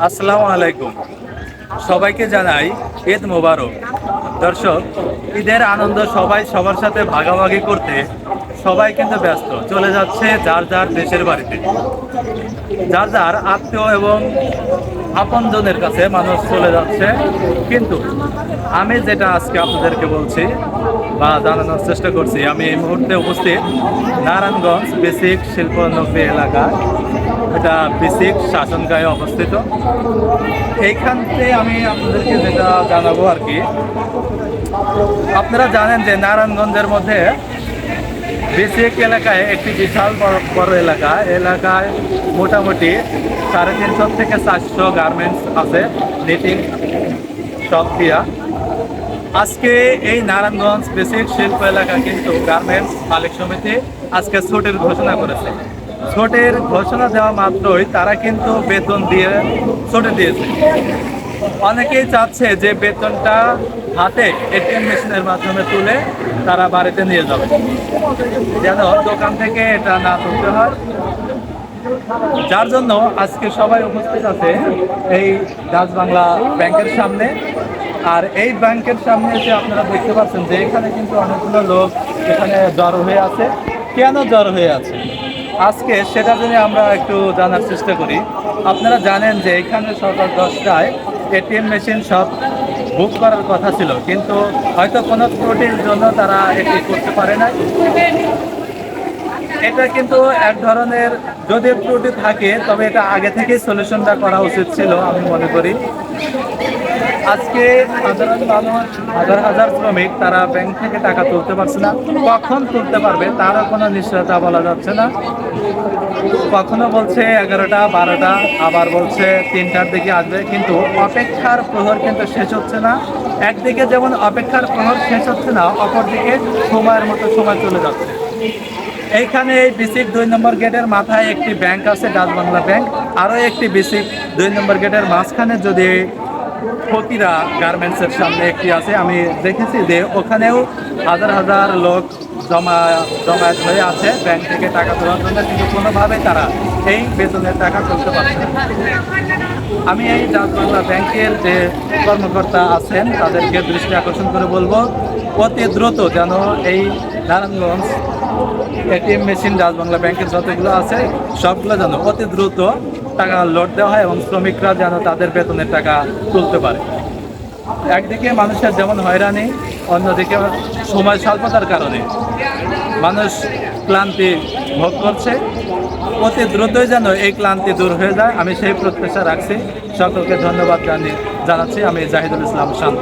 আসসালামু আলাইকুম। সবাইকে জানাই ঈদ মোবারক। দর্শক, ঈদের আনন্দ সবাই সবার সাথে ভাগাভাগি করতে সবাই কিন্তু ব্যস্ত, চলে যাচ্ছে যার যার দেশের বাড়িতে, যার যার আত্মীয় এবং আপনজনের কাছে মানুষ চলে যাচ্ছে। কিন্তু আমি যেটা আজকে আপনাদেরকে বলছি বা জানানোর চেষ্টা করছি, আমি এই মুহূর্তে উপস্থিত নারায়ণগঞ্জ বেসিক শিল্পনগরী এলাকা। এটা বেসিক শাসনগাঁয়ে অবস্থিত। এইখান থেকে আমি আপনাদেরকে যেটা জানাবো আর কি, আপনারা জানেন যে নারায়ণগঞ্জের মধ্যে বেসিক এলাকায় একটি বিশাল বড় এলাকায় মোটামুটি 350 থেকে 400 গার্মেন্টস আছে, নিটিং শপ দিয়া। আজকে এই নারায়ণগঞ্জ বেসিক শিল্প এলাকা কিন্তু গার্মেন্টস মালিক সমিতি আজকে ছুটির ঘোষণা করেছে। ছুটির ঘোষণা দেওয়া মাত্রই তারা কিন্তু বেতন দিয়ে ছুটি দিয়েছে। অনেকেই চাচ্ছে যে বেতনটা হাতে এটিএম মেশিনের মাধ্যমে তুলে তারা বাড়িতে নিয়ে যাবে, যেন দোকান থেকে এটা না তুলতে হয়। যার জন্য আজকে সবাই উপস্থিত আছে এই ডাচ বাংলা ব্যাংকের সামনে। আর এই ব্যাংকের সামনে এসে আপনারা দেখতে পাচ্ছেন যে এখানে কিন্তু অনেকগুলো লোক এখানে জড়ো হয়ে আছে। কেন জড়ো হয়ে আছে আজকে সেটা যদি আমরা একটু জানার চেষ্টা করি। আপনারা জানেন যে এখানে সকাল 10টায় এটিএম মেশিন সব বুক করার কথা ছিল, কিন্তু হয়তো কোনো ত্রুটির জন্য তারা এটি করতে পারে নাই। এটা কিন্তু এক ধরনের, যদি ত্রুটি থাকে তবে এটা আগে থেকেই সলিউশনটা করা উচিত ছিল আমি মনে করি। আজকে সাধারণ মানুষ, হাজার হাজার শ্রমিক তারা ব্যাংক থেকে টাকা তুলতে পারছে না। কখন তুলতে পারবে তারও কোনো নিশ্চয়তা বলা যাচ্ছে না। কখনো বলছে 11টা 12টা, আবার বলছে 3টার দিকে আসবে, কিন্তু অপেক্ষার প্রহর কিন্তু শেষ হচ্ছে না। একদিকে যেমন অপেক্ষার প্রহর শেষ হচ্ছে না, অপরদিকে সময়ের মতো সময় চলে যাচ্ছে। এইখানে এই বেসিক 2 নম্বর গেটের মাথায় একটি ব্যাংক আছে, ডাচ বাংলা ব্যাংক। আরও একটি বেসিক 2 নম্বর গেটের মাঝখানে যদি ফকিরা গার্মেন্টসের সামনে একটি আছে, আমি দেখেছি যে ওখানেও হাজার হাজার লোক জমায়েত হয়ে আছে ব্যাংক থেকে টাকা তোলার জন্য, কিন্তু কোনোভাবেই তারা এই বেতনের টাকা তুলতে পারছে না। আমি এই ডাচ বাংলা ব্যাংকের যে কর্মকর্তা আছেন তাদেরকে দৃষ্টি আকর্ষণ করে বলবো, অতি দ্রুত যেন এই Narayanganj ATM machine Dutch Bangla ব্যাংকের যতগুলো আছে সবগুলো যেন অতি দ্রুত টাকা লোড দেওয়া হয় এবং শ্রমিকরা যেন তাদের বেতনের টাকা তুলতে পারে। একদিকে মানুষের যেমন হয়রানি, অন্যদিকে সময় স্বল্পতার কারণে মানুষ ক্লান্তি ভোগ করছে। অতি দ্রুতই যেন এই ক্লান্তি দূর হয়ে যায়, আমি সেই প্রত্যাশা রাখছি। সকলকে ধন্যবাদ জানাচ্ছি। আমি জাহিদুল ইসলাম শান্ত।